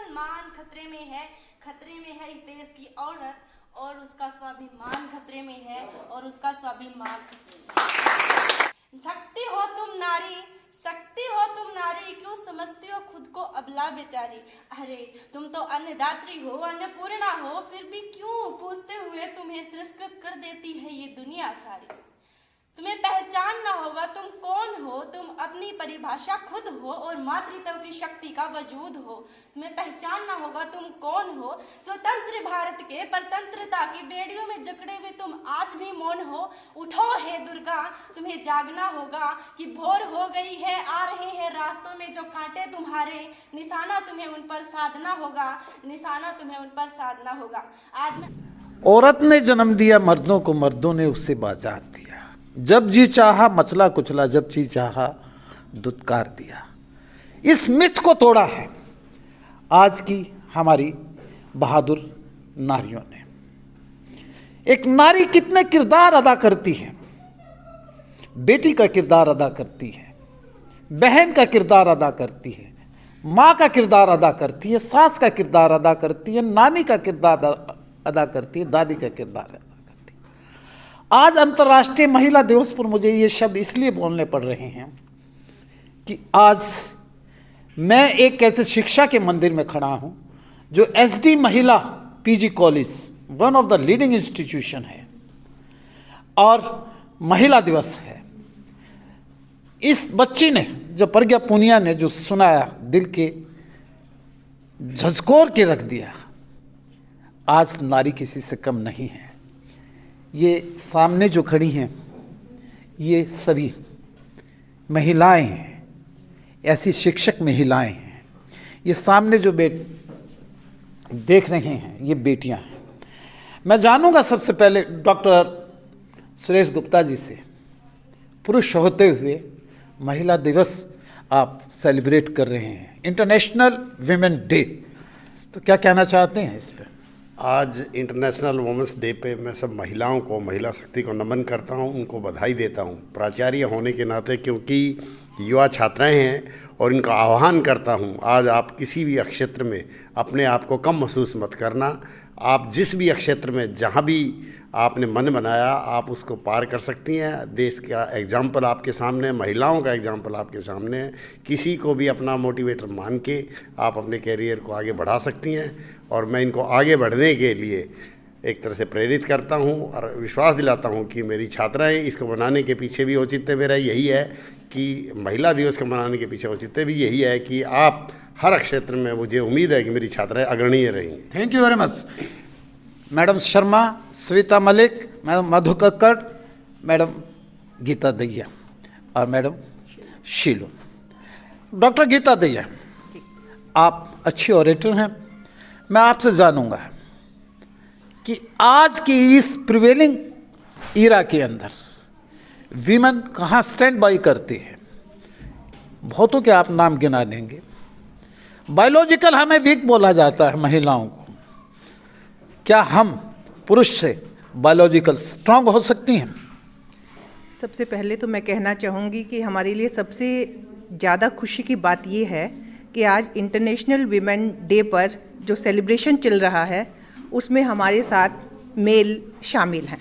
सम्मान खतरे में है इस देश की औरत, और उसका स्वाभिमान खतरे में है, और उसका स्वाभिमान खतरे में। शक्ति हो तुम नारी, शक्ति हो तुम नारी, क्यों समझती हो खुद को अबला बेचारी। अरे तुम तो अन्नदात्री हो, अन्नपूर्णा हो, फिर भी क्यों पूछते हुए तुम्हें तिरस्कृत कर देती है ये दुनिया सारी। तुम्हें पहचानना होगा तुम कौन हो, तुम अपनी परिभाषा खुद हो, और मातृत्व की शक्ति का वजूद हो। तुम्हें पहचानना होगा तुम कौन हो, स्वतंत्र भारत के परतंत्रता की बेड़ियों में जकड़े हुए तुम आज भी मौन हो। उठो हे दुर्गा, तुम्हें जागना होगा कि भोर हो गई है, आ रहे हैं रास्तों में जो कांटे तुम्हारे, निशाना तुम्हें उन पर साधना होगा, निशाना तुम्हें उन पर साधना होगा। आज मैं औरत ने जन्म दिया मर्दों को, मर्दों ने उससे बाजार दिया। जब जी चाहा मचला कुचला, जब जी चाहा दुत्कार दिया। इस मिथ को तोड़ा है आज की हमारी बहादुर नारियों ने। एक नारी कितने किरदार अदा करती है। बेटी का किरदार अदा करती है, बहन का किरदार अदा करती है, माँ का किरदार अदा करती है, सास का किरदार अदा करती है, नानी का किरदार अदा करती है, दादी का किरदार अदा करती है। आज अंतर्राष्ट्रीय महिला दिवस पर मुझे ये शब्द इसलिए बोलने पड़ रहे हैं कि आज मैं एक ऐसे शिक्षा के मंदिर में खड़ा हूँ जो SD महिला PG college, one of the leading institution है, और महिला दिवस है। इस बच्ची ने, जो प्रज्ञा पूनिया ने जो सुनाया, दिल के झकझोर के रख दिया। आज नारी किसी से कम नहीं है। ये सामने जो खड़ी हैं ये सभी महिलाएं हैं, ऐसी शिक्षक महिलाएं हैं। ये सामने जो देख रहे हैं ये बेटियां हैं। मैं जानूंगा सबसे पहले डॉक्टर सुरेश गुप्ता जी से, पुरुष होते हुए महिला दिवस आप सेलिब्रेट कर रहे हैं, इंटरनेशनल वीमेन डे, तो क्या कहना चाहते हैं इस पर? आज इंटरनेशनल वुमेंस डे पे मैं सब महिलाओं को, महिला शक्ति को नमन करता हूं, उनको बधाई देता हूं प्राचार्य होने के नाते, क्योंकि युवा छात्राएं हैं और इनका आह्वान करता हूं, आज आप किसी भी क्षेत्र में अपने आप को कम महसूस मत करना। आप जिस भी क्षेत्र में जहां भी आपने मन बनाया आप उसको पार कर सकती हैं। देश का एग्जाम्पल आपके सामने, महिलाओं का एग्जाम्पल आपके सामने है। किसी को भी अपना मोटिवेटर मान के आप अपने कैरियर को आगे बढ़ा सकती हैं, और मैं इनको आगे बढ़ने के लिए एक तरह से प्रेरित करता हूं और विश्वास दिलाता हूं कि मेरी छात्राएं इसको बनाने के पीछे भी औचित्य मेरा यही है कि महिला दिवस को मनाने के पीछे औचित्य भी यही है कि आप हर क्षेत्र में, मुझे उम्मीद है कि मेरी छात्राएं अग्रणीय रहेंगी। Thank you very much. Madam Sharma, Shweta Malik, madam Madhu Kakkar, madam Geeta Dahiya और मैडम शीलो। डॉक्टर गीता दहिया, आप अच्छी ऑरेटर हैं। मैं आपसे जानूंगा कि आज की इस प्रिवेलिंग ईरा के अंदर वीमेन कहाँ स्टैंड बाई करती है। बहुतों के आप नाम गिना देंगे। बायोलॉजिकल हमें वीक बोला जाता है महिलाओं को, क्या हम पुरुष से बायोलॉजिकल स्ट्रांग हो सकती हैं? सबसे पहले तो मैं कहना चाहूँगी कि हमारे लिए सबसे ज़्यादा खुशी की बात ये है कि आज इंटरनेशनल वीमेन डे पर जो सेलिब्रेशन चल रहा है उसमें हमारे साथ मेल शामिल हैं।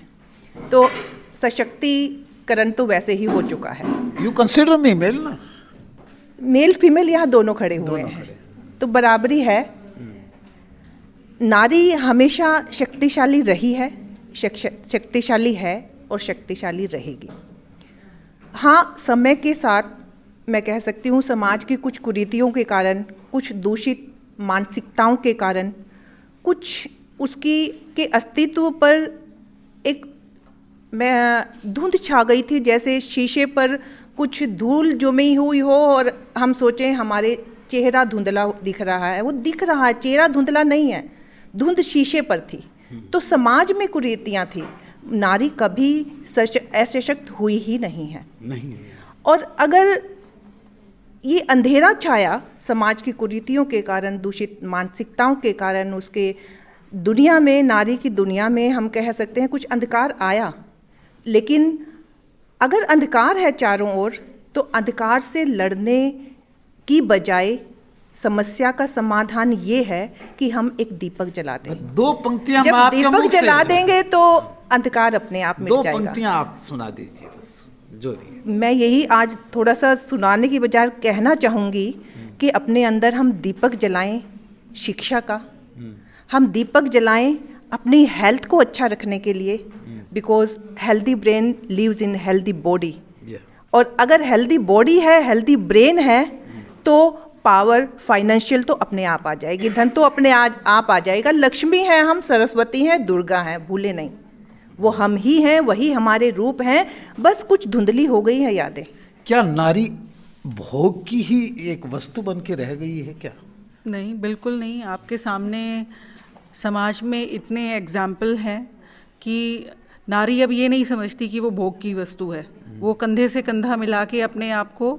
तो सशक्तिकरण तो वैसे ही हो चुका है। यू कंसिडर मी मेल ना? मेल फीमेल यहाँ दोनों खड़े हुए हैं, तो बराबरी है। नारी हमेशा शक्तिशाली रही है, शक्तिशाली है और शक्तिशाली रहेगी। हाँ, समय के साथ मैं कह सकती हूँ समाज की कुछ कुरीतियों के कारण, कुछ दूषित मानसिकताओं के कारण, कुछ उसकी के अस्तित्व पर एक धुंध छा गई थी, जैसे शीशे पर कुछ धूल जमी हुई हो और हम सोचें हमारे चेहरा धुंधला दिख रहा है। वो दिख रहा है, चेहरा धुंधला नहीं है, धुंध शीशे पर थी। तो समाज में कुरीतियाँ थी। नारी कभी असशक्त हुई ही नहीं है। और अगर ये अंधेरा छाया समाज की कुरीतियों के कारण, दूषित मानसिकताओं के कारण, उसके दुनिया में, नारी की दुनिया में हम कह सकते हैं कुछ अंधकार आया। लेकिन अगर अंधकार है चारों ओर, तो अंधकार से लड़ने की बजाय समस्या का समाधान ये है कि हम एक दीपक जला दें। दो पंक्तियां जब मैं आपके दीपक मुख से जला देंगे तो अंधकार अपने आप मिट दो जाएगा। पंक्तियां आप सुना दीजिए बस, जो भी है। मैं यही आज थोड़ा सा सुनाने की बजाय कहना चाहूँगी कि अपने अंदर हम दीपक जलाएं शिक्षा का, हम दीपक जलाएं अपनी हेल्थ को अच्छा रखने के लिए, because healthy brain lives in healthy body. और अगर हेल्दी बॉडी है, हेल्दी ब्रेन है, तो पावर फाइनेंशियल तो अपने आप आ जाएगी, धन तो अपने आप आ जाएगा। लक्ष्मी है, हम सरस्वती हैं, दुर्गा हैं, भूले नहीं, वो हम ही हैं, वही हमारे रूप हैं, बस कुछ धुंधली हो गई है यादें। क्या नारी भोग की ही एक वस्तु बन के रह गई है क्या? नहीं, बिल्कुल नहीं। आपके सामने समाज में इतने एग्जाम्पल हैं कि नारी अब ये नहीं समझती कि वो भोग की वस्तु है, वो कंधे से कंधा मिला के अपने आप को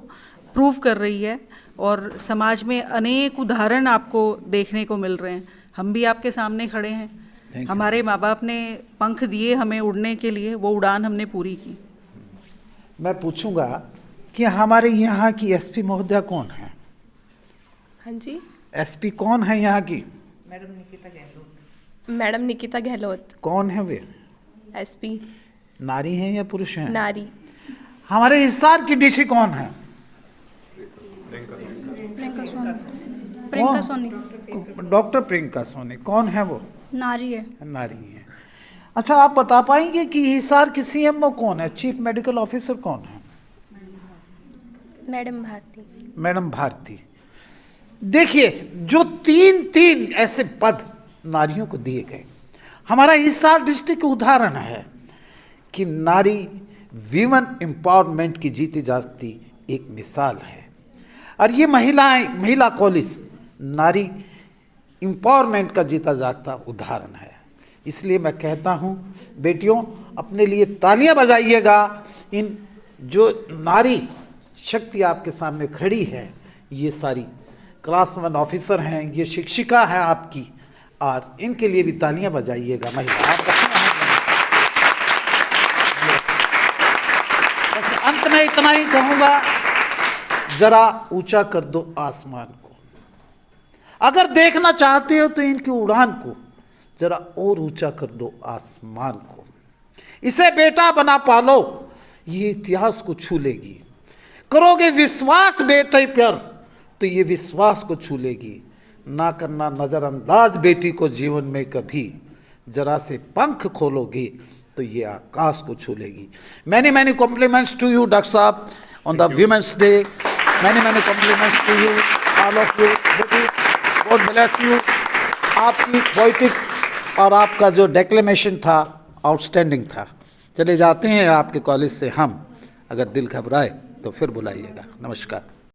प्रूव कर रही है। और समाज में अनेक उदाहरण आपको देखने को मिल रहे हैं। हम भी आपके सामने खड़े हैं, हमारे माँ बाप ने पंख दिए हमें उड़ने के लिए, वो उड़ान हमने पूरी की। मैं पूछूंगा कि हमारे यहाँ की एसपी महोदया कौन है? हाँ जी, एसपी कौन है यहाँ की? मैडम निकिता गहलोत। कौन है वे? एसपी नारी हैं या पुरुष हैं? नारी। हमारे हिसार की डीसी कौन है? प्रियंका सोनी। डॉक्टर प्रियंका सोनी। कौन है वो? नारी है। नारी है। अच्छा, आप बता पाएंगे कि हिसार की सीएमओ कौन है, चीफ मेडिकल ऑफिसर कौन है? मैडम भारती। मैडम भारती। देखिए, जो तीन ऐसे पद नारियों को दिए गए, हमारा हिसार डिस्ट्रिक्ट उदाहरण है कि नारी वीमेन एम्पावरमेंट की जीती जाती एक मिसाल है। और ये महिला कॉलेज नारी एम्पावरमेंट का जीता जाता उदाहरण है। इसलिए मैं कहता हूँ बेटियों, अपने लिए तालियां बजाइएगा। इन जो नारी शक्ति आपके सामने खड़ी है, ये सारी क्लास 1 ऑफिसर हैं, ये शिक्षिका हैं आपकी, और इनके लिए भी तालियां बजाइएगा। महिला आप बस अंत में इतना ही कहूँगा, जरा ऊंचा कर दो आसमान को। अगर देखना चाहते हो तो इनकी उड़ान को जरा और ऊंचा कर दो आसमान को। इसे बेटा बना पालो, ये इतिहास को छू लेगी। करोगे विश्वास बेटे पर तो ये विश्वास को छू लेगी। ना करना नजरअंदाज बेटी को जीवन में कभी, जरा से पंख खोलोगे तो ये आकाश को छू लेगी। Many compliments to you doctor साहब on the women's day. Many compliments to you all of you. God bless you. आपकी पोइटिक और आपका जो डेक्लेमेशन था आउटस्टैंडिंग था। चले जाते हैं आपके कॉलेज से हम, अगर दिल घबराए तो फिर बुलाइएगा। नमस्कार।